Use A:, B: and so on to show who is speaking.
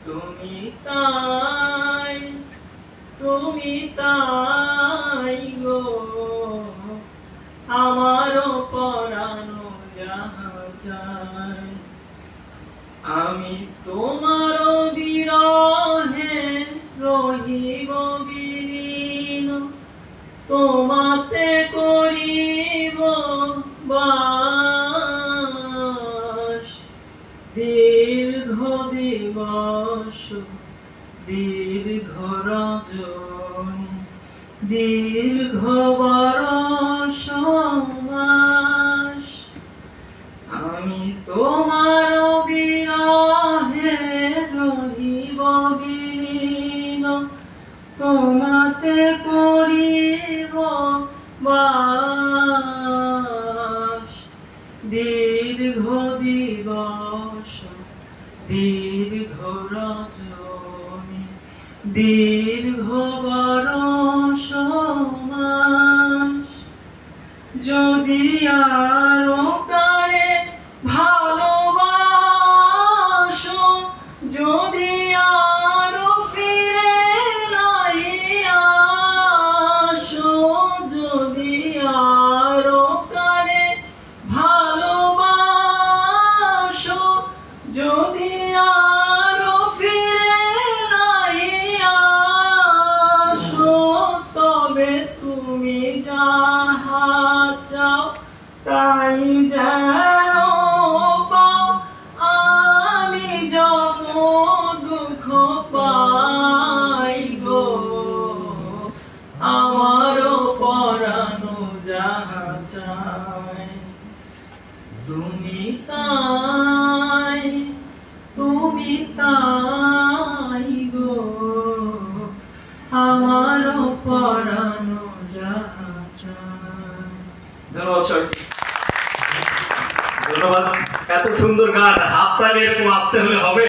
A: তুমি তাই, তুমি তাই গো আমারও পরানো যাহা চাই। আমি তোমারও বিরহে রহিব বিলীন, তোমাতে করিব বাস। দীর্ঘ দিবস দীর্ঘ রজনী দীর্ঘ বরষ মাস, আমি তোমার বিরহে রহিব বিলীন, তোমাতে করিব বাস। দীর্ঘ দিবস দীর্ঘ রজনী দীর্ঘ বরষ মাস, যদি আরো কারে ভালোবাসো, যদি আরো ফিরে নাই আসো, যদি আরো কারে ভালোবাসো, যদি আরো ফিরে নাই আসো, তবে তুমি যাহা চাও তাই যেন পাও। আমি যত দুঃখ পাই গো আমারও পরানো যাহা চাই। তুমি তাই, তুমি তাই গো আমারও পরানো যাহা চাই।
B: ধন্যবাদ সবাইকে। ধন্যবাদ। এত সুন্দর গান, হাততালি এরকম আসতে হলে হবে।